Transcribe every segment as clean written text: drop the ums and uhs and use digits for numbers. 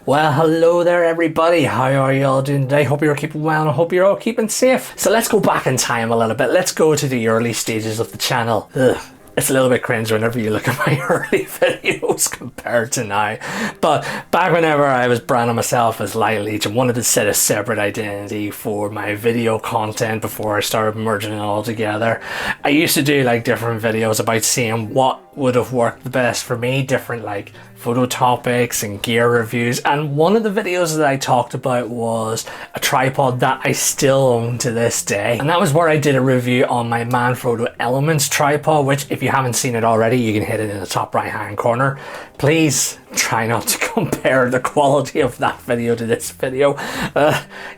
Well, hello there everybody. How are you all doing today? Hope you're keeping well and I hope you're all keeping safe. So let's go back in time a little bit. Let's go to the early stages of the channel. It's a little bit cringe whenever you look at my early videos compared to now. But back whenever I was branding myself as Light Leech and wanted to set a separate identity for my video content before I started merging it all together, I used to do like different videos about seeing what would have worked the best for me, different like photo topics and gear reviews, and one of the videos that I talked about was a tripod that I still own to this day, and that was where I did a review on my Manfrotto Elements tripod, which if you haven't seen it already, you can hit it in the top right hand corner. Please try not to compare the quality of that video to this video.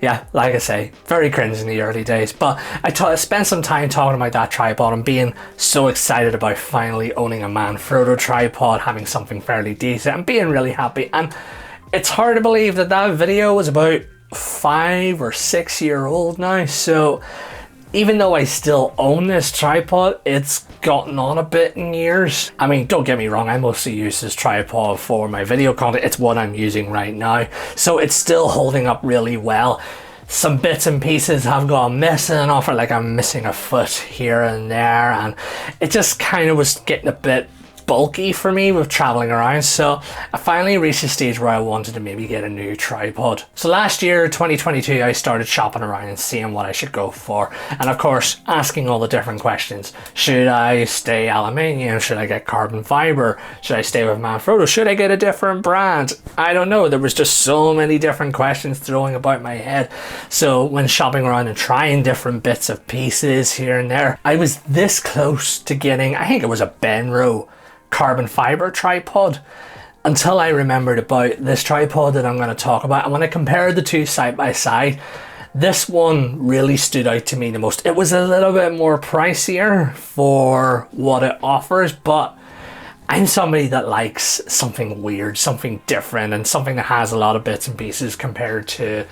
Yeah, like I say, very cringe in the early days, but I spent some time talking about that tripod and being so excited about finally owning a Manfrotto tripod, having something fairly decent and being really happy. And it's hard to believe that that video was about 5 or 6 years old now, so even though I still own this tripod, it's gotten on a bit in years. I mean, don't get me wrong, I mostly use this tripod for my video content. It's what I'm using right now, so it's still holding up really well. Some bits and pieces have gone missing off it, like I'm missing a foot here and there, and it just kind of was getting a bit bulky for me with traveling around, so I finally reached a stage where I wanted to maybe get a new tripod. So last year, 2022, I started shopping around and seeing what I should go for, and of course asking all the different questions. Should I stay aluminium? Should I get carbon fiber? Should I stay with Manfrotto? Should I get a different brand? I don't know, there was just so many different questions throwing about my head. So when shopping around and trying different bits of pieces here and there, I was this close to getting, I think it was a Benro carbon fiber tripod, until I remembered about this tripod that I'm going to talk about. And when I compared the two side by side, this one really stood out to me the most. It was a little bit more pricier for what it offers, but I'm somebody that likes something weird, something different, and something that has a lot of bits and pieces compared to,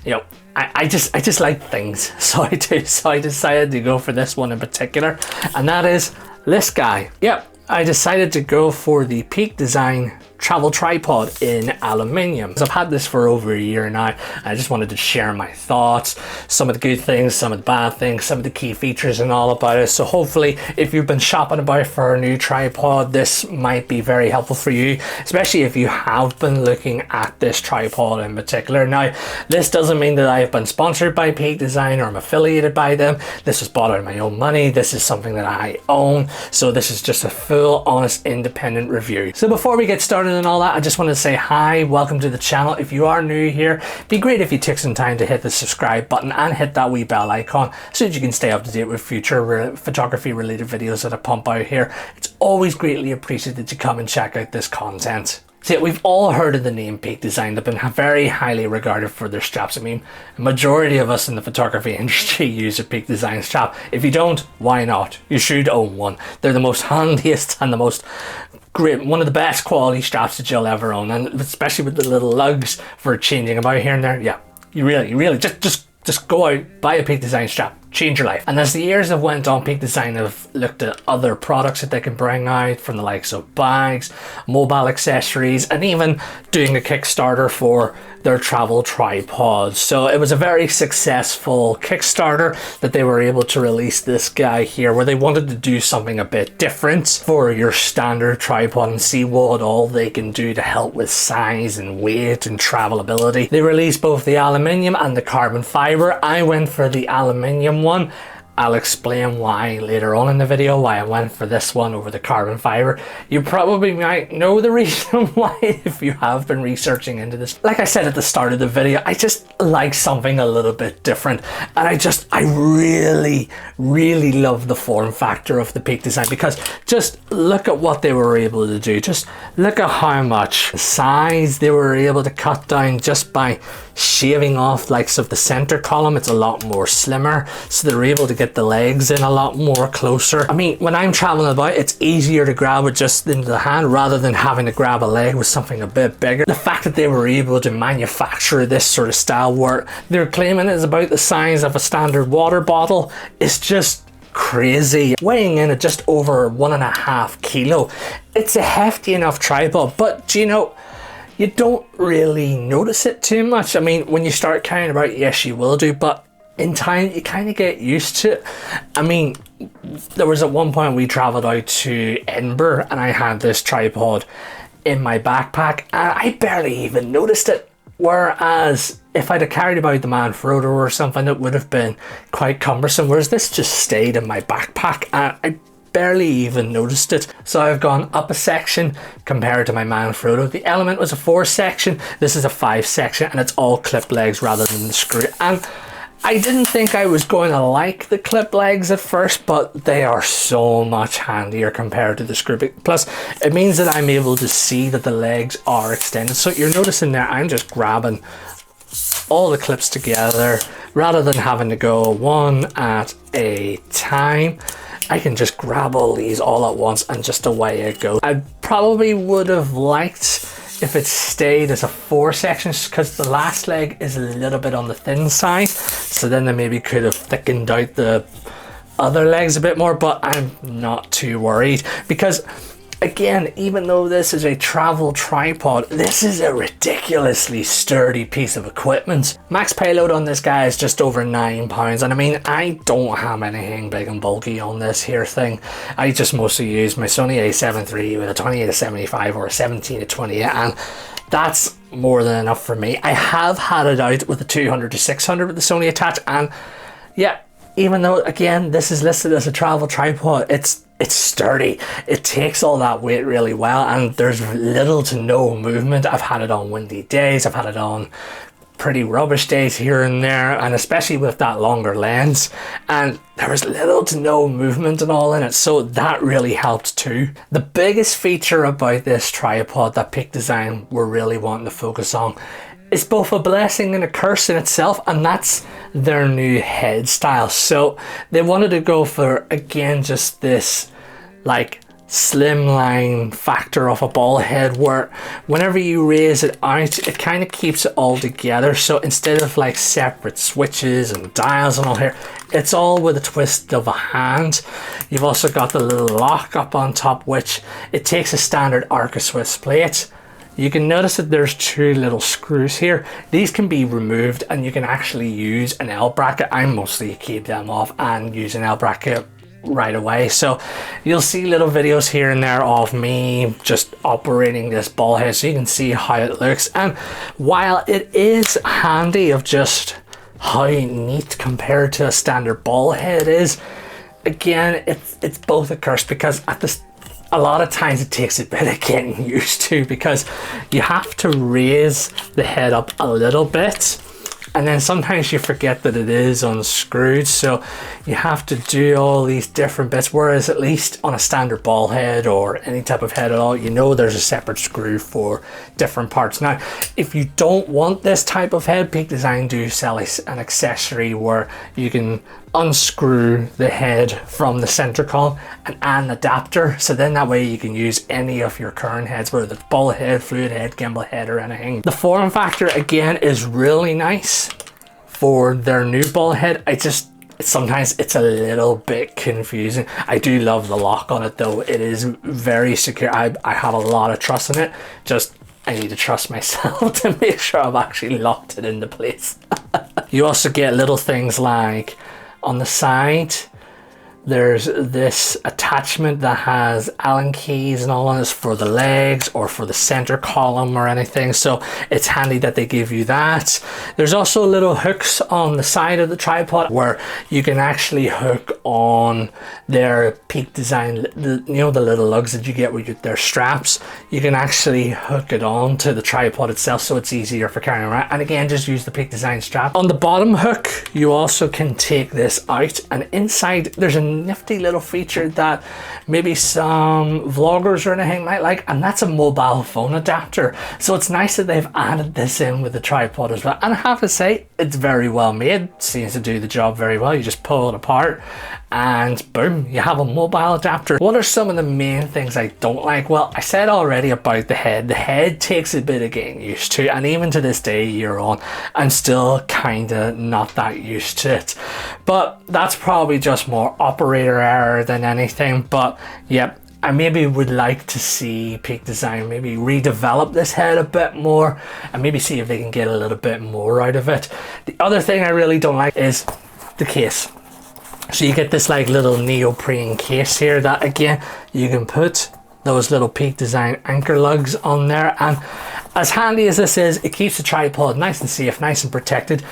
you know, I just like things. So I decided to go for this one in particular, and that is this guy. Yep. I decided to go for the Peak Design travel tripod in aluminium. So I've had this for over a year now, and I just wanted to share my thoughts, some of the good things, some of the bad things, some of the key features and all about it. So hopefully if you've been shopping about for a new tripod, this might be very helpful for you, especially if you have been looking at this tripod in particular. Now, this doesn't mean that I've been sponsored by Peak Design or I'm affiliated by them. This was bought out of my own money. This is something that I own, so this is just a full, honest, independent review. So before we get started and all that, I just want to say hi, welcome to the channel. If you are new here, it'd be great if you took some time to hit the subscribe button and hit that wee bell icon so that you can stay up to date with future photography related videos that I pump out here. It's always greatly appreciated that you come and check out this content. See, we've all heard of the name Peak Design. They've been very highly regarded for their straps. I mean, a majority of us in the photography industry use a Peak Design strap. If you don't, why not? You should own one. They're the most handiest and the most great, one of the best quality straps that you'll ever own, and especially with the little lugs for changing about here and there. Yeah, you really just go out, buy a Peak Design strap, change your life. And as the years have went on, Peak Design have looked at other products that they can bring out, from the likes of bags, mobile accessories, and even doing a Kickstarter for their travel tripods. So it was a very successful Kickstarter that they were able to release this guy here, where they wanted to do something a bit different for your standard tripod and see what all they can do to help with size and weight and travelability. They released both the aluminium and the carbon fiber. I went for the aluminium one. I'll explain why later on in the video, why I went for this one over the carbon fiber. You probably might know the reason why if you have been researching into this. Like I said at the start of the video, I just like something a little bit different, and I really love the form factor of the Peak Design, because just look at what they were able to do. Just look at how much size they were able to cut down just by shaving off likes of the center column. It's a lot more slimmer, so they're able to get the legs in a lot more closer. I mean, when I'm traveling about, it's easier to grab it just into the hand rather than having to grab a leg with something a bit bigger. The fact that they were able to manufacture this sort of style where they're claiming it's about the size of a standard water bottle is just crazy. Weighing in at just over 1.5 kilos. It's a hefty enough tripod, but you know, you don't really notice it too much. I mean, when you start carrying about, yes, you will do, but in time you kind of get used to it. I mean, there was at one point we traveled out to Edinburgh and I had this tripod in my backpack and I barely even noticed it. Whereas if I'd have carried about the Manfrotto or something, it would have been quite cumbersome. Whereas this just stayed in my backpack and I barely even noticed it. So I've gone up a section compared to my Manfrotto. The Element was a 4 section. This is a 5 section and it's all clip legs rather than the screw. And I didn't think I was going to like the clip legs at first, but they are so much handier compared to the screw. Plus, it means that I'm able to see that the legs are extended. So you're noticing there, I'm just grabbing all the clips together rather than having to go one at a time. I can just grab all these all at once and just away it goes. I probably would have liked if it stayed as a 4 sections because the last leg is a little bit on the thin side, so then they maybe could have thickened out the other legs a bit more, but I'm not too worried because again, even though this is a travel tripod, this is a ridiculously sturdy piece of equipment. Max payload on this guy is just over 9 pounds, and I mean, I don't have anything big and bulky on this here thing. I just mostly use my Sony a7 III with a 28-75 or a 17-28, and that's more than enough for me. I have had it out with a 200-600 with the Sony attached, and yeah, even though again this is listed as a travel tripod, it's sturdy. It takes all that weight really well and there's little to no movement. I've had it on windy days, I've had it on pretty rubbish days here and there, and especially with that longer lens, and there was little to no movement and all in it, so that really helped too. The biggest feature about this tripod that Peak Design were really wanting to focus on is both a blessing and a curse in itself, and that's their new head style. So they wanted to go for, again, just this like slimline factor of a ball head where whenever you raise it out, it kind of keeps it all together. So instead of like separate switches and dials and all here, it's all with a twist of a hand. You've also got the little lock up on top, which it takes a standard Arca Swiss plate. You can notice that there's 2 little screws here. These can be removed and you can actually use an L bracket. I mostly keep them off and use an L bracket right away. So you'll see little videos here and there of me just operating this ball head so you can see how it looks. And while it is handy of just how neat compared to a standard ball head is, again, it's both a curse because a lot of times it takes a bit of getting used to because you have to raise the head up a little bit and then sometimes you forget that it is unscrewed, so you have to do all these different bits, whereas at least on a standard ball head or any type of head at all, you know there's a separate screw for different parts. Now if you don't want this type of head, Peak Design do sell an accessory where you can unscrew the head from the center column and add an adapter, so then that way you can use any of your current heads, whether it's ball head, fluid head, gimbal head or anything. The form factor again is really nice for their new ball head. Sometimes it's a little bit confusing. I do love the lock on it though. It is very secure. I have a lot of trust in it. Just I need to trust myself to make sure I've actually locked it into place. You also get little things like on the side, there's this attachment that has Allen keys and all on this for the legs or for the center column or anything, so it's handy that they give you that. There's also little hooks on the side of the tripod where you can actually hook on their Peak Design, you know, the little lugs that you get with their straps. You can actually hook it on to the tripod itself so it's easier for carrying around, and again just use the Peak Design strap. On the bottom hook you also can take this out, and inside there's a nifty little feature that maybe some vloggers or anything might like, and that's a mobile phone adapter. So it's nice that they've added this in with the tripod as well, and I have to say it's very well made. Seems to do the job very well. You just pull it apart and boom, you have a mobile adapter. What are some of the main things I don't like? Well, I said already about the head. The head takes a bit of getting used to, and even to this day, year on, I'm still kind of not that used to it. But that's probably just more operator error than anything. But yep, I maybe would like to see Peak Design maybe redevelop this head a bit more and maybe see if they can get a little bit more out of it. The other thing I really don't like is the case. So you get this like little neoprene case here that again you can put those little Peak Design anchor lugs on there, and as handy as this is, it keeps the tripod nice and safe, nice and protected.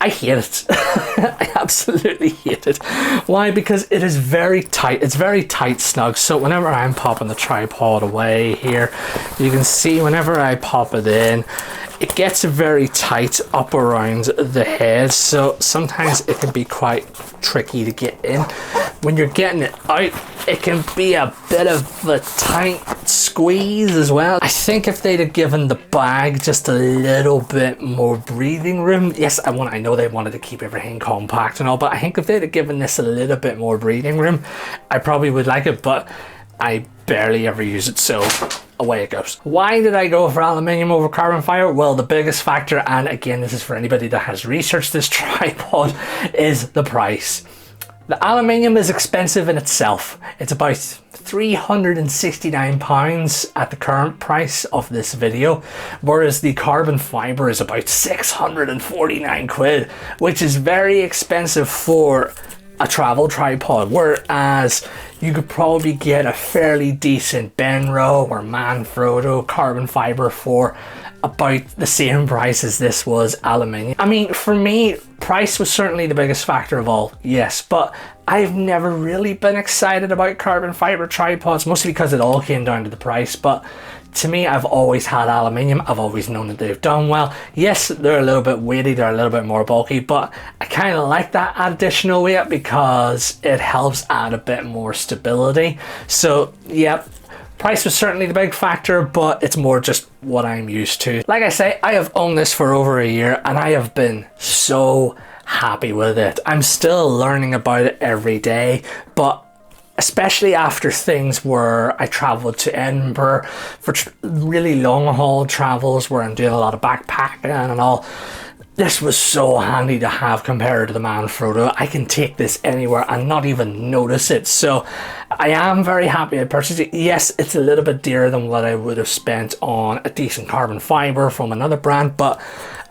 I hate it. I absolutely hate it. Why? Because it is very tight. It's very tight snug. So whenever I'm popping the tripod away here, you can see whenever I pop it in, it gets very tight up around the head. So sometimes it can be quite tricky to get in. When you're getting it out, it can be a bit of a tight squeeze as well. I think if they'd have given the bag just a little bit more breathing room, yes, I know they wanted to keep everything compact and all, but I think if they'd have given this a little bit more breathing room, I probably would like it, but I barely ever use it, so away it goes. Why did I go for aluminium over carbon fiber? Well, the biggest factor, and again, this is for anybody that has researched this tripod, is the price. The aluminium is expensive in itself. It's about £369 at the current price of this video, whereas the carbon fiber is about 649 quid, which is very expensive for a travel tripod, whereas you could probably get a fairly decent Benro or Manfrotto carbon fiber for about the same price as this was aluminium. I mean, for me, price was certainly the biggest factor of all, yes, but I've never really been excited about carbon fiber tripods, mostly because it all came down to the price. But to me, I've always had aluminium. I've always known that they've done well. Yes, they're a little bit weighty, they're a little bit more bulky, but I kind of like that additional weight because it helps add a bit more stability. So, yep. Price was certainly the big factor, but it's more just what I'm used to. Like I say, I have owned this for over a year and I have been so happy with it. I'm still learning about it every day, but especially after things where I traveled to Edinburgh for really long haul travels where I'm doing a lot of backpacking and all, this was so handy to have compared to the Manfrotto. I can take this anywhere and not even notice it. So I am very happy I purchased it. Yes, it's a little bit dearer than what I would have spent on a decent carbon fiber from another brand, but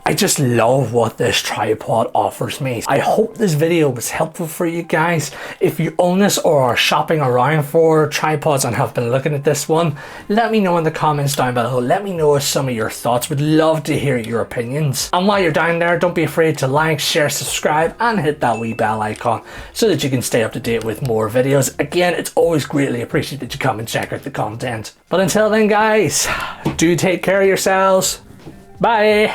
I just love what this tripod offers me. I hope this video was helpful for you guys. If you own this or are shopping around for tripods and have been looking at this one, let me know in the comments down below. Let me know some of your thoughts. Would love to hear your opinions. And while you're down there, don't be afraid to like, share, subscribe, and hit that wee bell icon so that you can stay up to date with more videos. Again, it's always greatly appreciated that you come and check out the content. But until then, guys, do take care of yourselves. Bye.